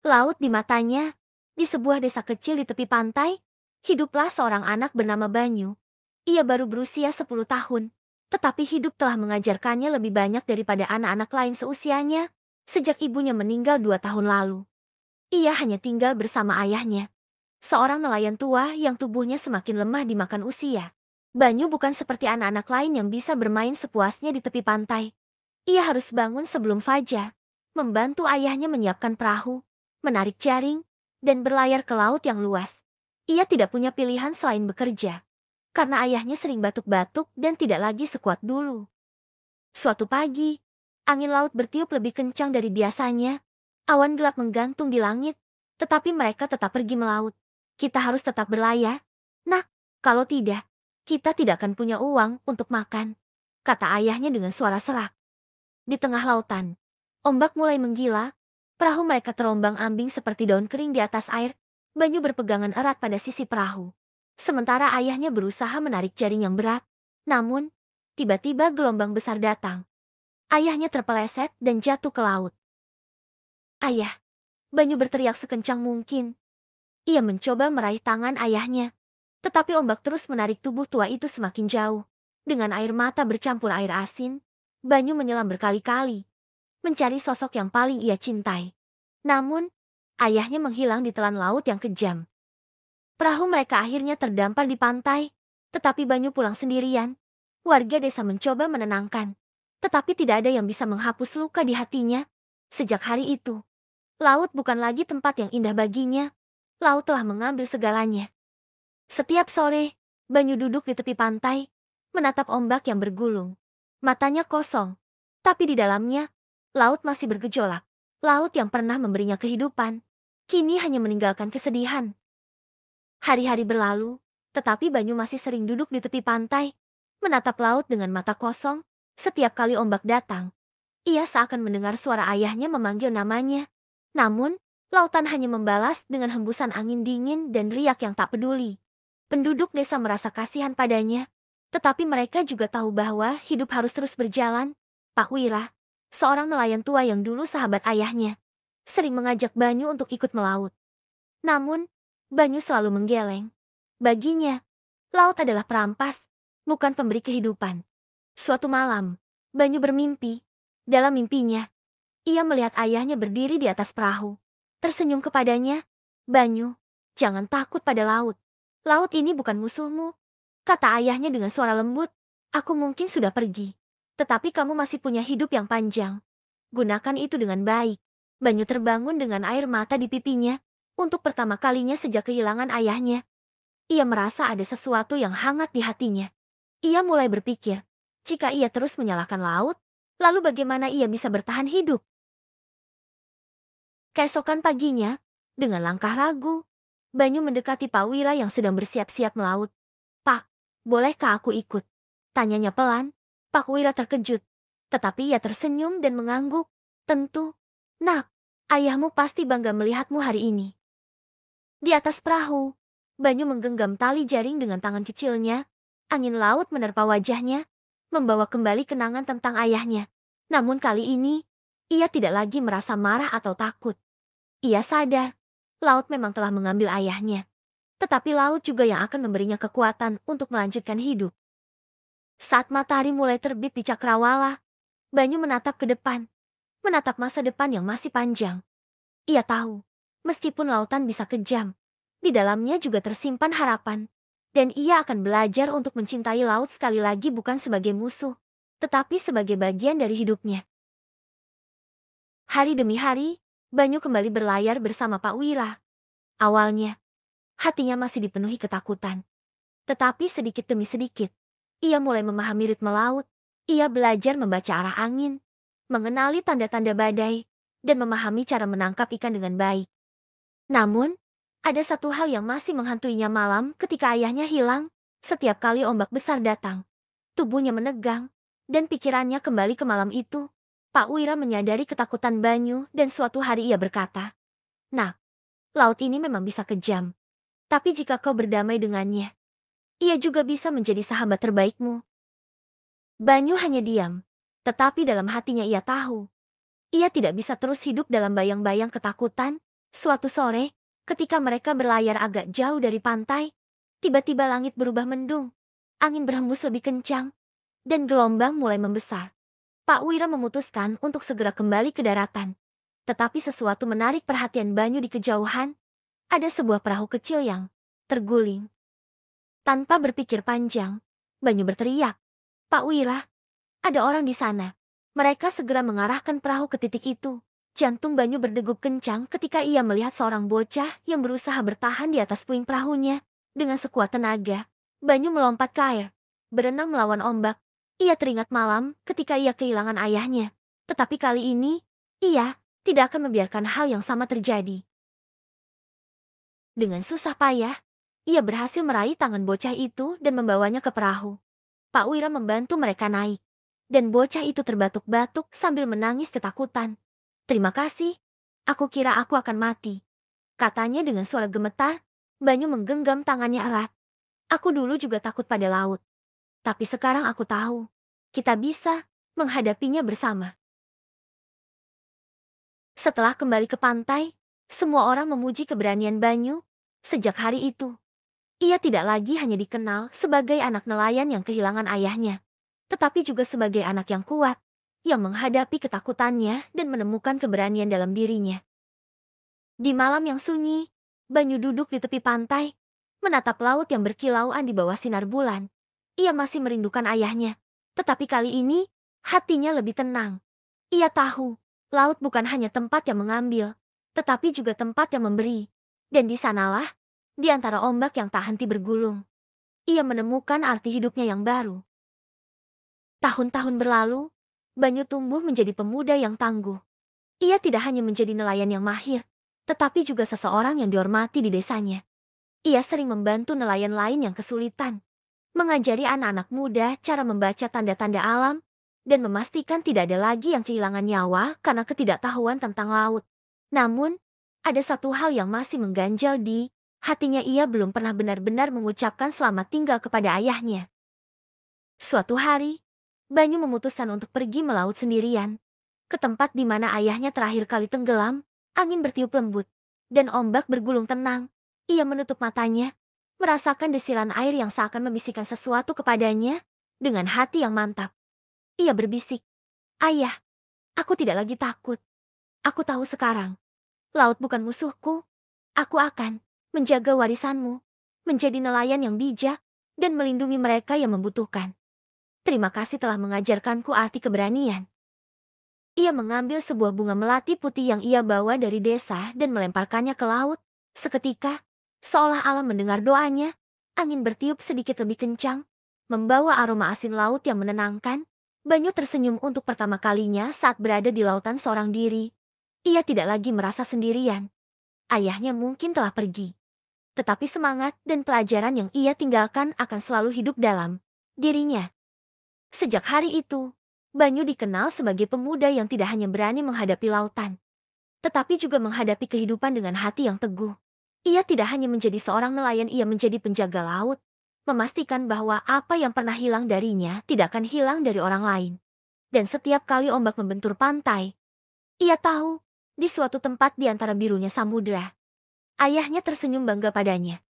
Laut di matanya. Di sebuah desa kecil di tepi pantai, hiduplah seorang anak bernama Banyu. Ia baru berusia 10 tahun. Tetapi hidup telah mengajarkannya lebih banyak daripada anak-anak lain seusianya. Sejak ibunya meninggal 2 tahun lalu, ia hanya tinggal bersama ayahnya, seorang nelayan tua yang tubuhnya semakin lemah dimakan usia. Banyu bukan seperti anak-anak lain yang bisa bermain sepuasnya di tepi pantai. Ia harus bangun sebelum fajar, membantu ayahnya menyiapkan perahu, menarik jaring, dan berlayar ke laut yang luas. Ia tidak punya pilihan selain bekerja, karena ayahnya sering batuk-batuk dan tidak lagi sekuat dulu. Suatu pagi, angin laut bertiup lebih kencang dari biasanya. Awan gelap menggantung di langit, tetapi mereka tetap pergi melaut. Kita harus tetap berlayar. Nah, kalau tidak, kita tidak akan punya uang untuk makan, kata ayahnya dengan suara serak. Di tengah lautan, ombak mulai menggila. Perahu mereka terombang-ambing seperti daun kering di atas air. Banyu berpegangan erat pada sisi perahu, sementara ayahnya berusaha menarik jaring yang berat. Namun, tiba-tiba gelombang besar datang. Ayahnya terpeleset dan jatuh ke laut. "Ayah!" Banyu berteriak sekencang mungkin. Ia mencoba meraih tangan ayahnya, tetapi ombak terus menarik tubuh tua itu semakin jauh. Dengan air mata bercampur air asin, Banyu menyelam berkali-kali, mencari sosok yang paling ia cintai. Namun, ayahnya menghilang di telan laut yang kejam. Perahu mereka akhirnya terdampar di pantai, tetapi Banyu pulang sendirian. Warga desa mencoba menenangkan, tetapi tidak ada yang bisa menghapus luka di hatinya. Sejak hari itu, laut bukan lagi tempat yang indah baginya. Laut telah mengambil segalanya. Setiap sore, Banyu duduk di tepi pantai, menatap ombak yang bergulung. Matanya kosong, tapi di dalamnya, laut masih bergejolak. Laut yang pernah memberinya kehidupan, kini hanya meninggalkan kesedihan. Hari-hari berlalu, tetapi Banyu masih sering duduk di tepi pantai, menatap laut dengan mata kosong. Setiap kali ombak datang, ia seakan mendengar suara ayahnya memanggil namanya. Namun, lautan hanya membalas dengan hembusan angin dingin dan riak yang tak peduli. Penduduk desa merasa kasihan padanya, tetapi mereka juga tahu bahwa hidup harus terus berjalan. Pak Wira, seorang nelayan tua yang dulu sahabat ayahnya, sering mengajak Banyu untuk ikut melaut. Namun, Banyu selalu menggeleng. Baginya, laut adalah perampas, bukan pemberi kehidupan. Suatu malam, Banyu bermimpi. Dalam mimpinya, ia melihat ayahnya berdiri di atas perahu, tersenyum kepadanya. "Banyu, jangan takut pada laut. Laut ini bukan musuhmu," kata ayahnya dengan suara lembut. "Aku mungkin sudah pergi, tetapi kamu masih punya hidup yang panjang. Gunakan itu dengan baik." Banyu terbangun dengan air mata di pipinya. Untuk pertama kalinya sejak kehilangan ayahnya, ia merasa ada sesuatu yang hangat di hatinya. Ia mulai berpikir, jika ia terus menyalahkan laut, lalu bagaimana ia bisa bertahan hidup? Keesokan paginya, dengan langkah ragu, Banyu mendekati Pak Wira yang sedang bersiap-siap melaut. "Pak, bolehkah aku ikut?" tanyanya pelan. Pak Wira terkejut, tetapi ia tersenyum dan mengangguk. "Tentu, Nak, ayahmu pasti bangga melihatmu hari ini." Di atas perahu, Banyu menggenggam tali jaring dengan tangan kecilnya. Angin laut menerpa wajahnya, membawa kembali kenangan tentang ayahnya. Namun kali ini, ia tidak lagi merasa marah atau takut. Ia sadar, laut memang telah mengambil ayahnya. Tetapi laut juga yang akan memberinya kekuatan untuk melanjutkan hidup. Saat matahari mulai terbit di cakrawala, Banyu menatap ke depan, menatap masa depan yang masih panjang. Ia tahu, meskipun lautan bisa kejam, di dalamnya juga tersimpan harapan. Dan ia akan belajar untuk mencintai laut sekali lagi bukan sebagai musuh, tetapi sebagai bagian dari hidupnya. Hari demi hari, Banyu kembali berlayar bersama Pak Wira. Awalnya, hatinya masih dipenuhi ketakutan. Tetapi sedikit demi sedikit, ia mulai memahami ritme laut. Ia belajar membaca arah angin, mengenali tanda-tanda badai, dan memahami cara menangkap ikan dengan baik. Namun, ada satu hal yang masih menghantuinya malam ketika ayahnya hilang. Setiap kali ombak besar datang, tubuhnya menegang, dan pikirannya kembali ke malam itu. Pak Wira menyadari ketakutan Banyu dan suatu hari ia berkata, "Nak, laut ini memang bisa kejam. Tapi jika kau berdamai dengannya, ia juga bisa menjadi sahabat terbaikmu." Banyu hanya diam, tetapi dalam hatinya ia tahu, ia tidak bisa terus hidup dalam bayang-bayang ketakutan. Suatu sore, ketika mereka berlayar agak jauh dari pantai, tiba-tiba langit berubah mendung. Angin berhembus lebih kencang, dan gelombang mulai membesar. Pak Wira memutuskan untuk segera kembali ke daratan. Tetapi sesuatu menarik perhatian Banyu di kejauhan. Ada sebuah perahu kecil yang terguling. Tanpa berpikir panjang, Banyu berteriak, "Pak Wira, ada orang di sana." Mereka segera mengarahkan perahu ke titik itu. Jantung Banyu berdegup kencang ketika ia melihat seorang bocah yang berusaha bertahan di atas puing perahunya. Dengan sekuat tenaga, Banyu melompat ke air, berenang melawan ombak. Ia teringat malam ketika ia kehilangan ayahnya. Tetapi kali ini, ia tidak akan membiarkan hal yang sama terjadi. Dengan susah payah, ia berhasil meraih tangan bocah itu dan membawanya ke perahu. Pak Wira membantu mereka naik, dan bocah itu terbatuk-batuk sambil menangis ketakutan. "Terima kasih, aku kira aku akan mati," katanya dengan suara gemetar. Banyu menggenggam tangannya erat. "Aku dulu juga takut pada laut, tapi sekarang aku tahu, kita bisa menghadapinya bersama." Setelah kembali ke pantai, semua orang memuji keberanian Banyu. Sejak hari itu, ia tidak lagi hanya dikenal sebagai anak nelayan yang kehilangan ayahnya, tetapi juga sebagai anak yang kuat, yang menghadapi ketakutannya dan menemukan keberanian dalam dirinya. Di malam yang sunyi, Banyu duduk di tepi pantai, menatap laut yang berkilauan di bawah sinar bulan. Ia masih merindukan ayahnya, tetapi kali ini, hatinya lebih tenang. Ia tahu, laut bukan hanya tempat yang mengambil, tetapi juga tempat yang memberi. Dan di sanalah, di antara ombak yang tak henti bergulung, ia menemukan arti hidupnya yang baru. Tahun-tahun berlalu, Banyu tumbuh menjadi pemuda yang tangguh. Ia tidak hanya menjadi nelayan yang mahir, tetapi juga seseorang yang dihormati di desanya. Ia sering membantu nelayan lain yang kesulitan, mengajari anak-anak muda cara membaca tanda-tanda alam, dan memastikan tidak ada lagi yang kehilangan nyawa karena ketidaktahuan tentang laut. Namun, ada satu hal yang masih mengganjal di hatinya. Ia belum pernah benar-benar mengucapkan selamat tinggal kepada ayahnya. Suatu hari, Banyu memutuskan untuk pergi melaut sendirian, ke tempat di mana ayahnya terakhir kali tenggelam. Angin bertiup lembut, dan ombak bergulung tenang. Ia menutup matanya, merasakan desiran air yang seakan membisikkan sesuatu kepadanya. Dengan hati yang mantap, ia berbisik, "Ayah, aku tidak lagi takut. Aku tahu sekarang, laut bukan musuhku. Aku akan menjaga warisanmu, menjadi nelayan yang bijak, dan melindungi mereka yang membutuhkan. Terima kasih telah mengajarkanku arti keberanian." Ia mengambil sebuah bunga melati putih yang ia bawa dari desa dan melemparkannya ke laut. Seketika, seolah alam mendengar doanya, angin bertiup sedikit lebih kencang, membawa aroma asin laut yang menenangkan. Banyu tersenyum untuk pertama kalinya saat berada di lautan seorang diri. Ia tidak lagi merasa sendirian. Ayahnya mungkin telah pergi, tetapi semangat dan pelajaran yang ia tinggalkan akan selalu hidup dalam dirinya. Sejak hari itu, Banyu dikenal sebagai pemuda yang tidak hanya berani menghadapi lautan, tetapi juga menghadapi kehidupan dengan hati yang teguh. Ia tidak hanya menjadi seorang nelayan, ia menjadi penjaga laut, memastikan bahwa apa yang pernah hilang darinya tidak akan hilang dari orang lain. Dan setiap kali ombak membentur pantai, ia tahu, di suatu tempat di antara birunya samudera, ayahnya tersenyum bangga padanya.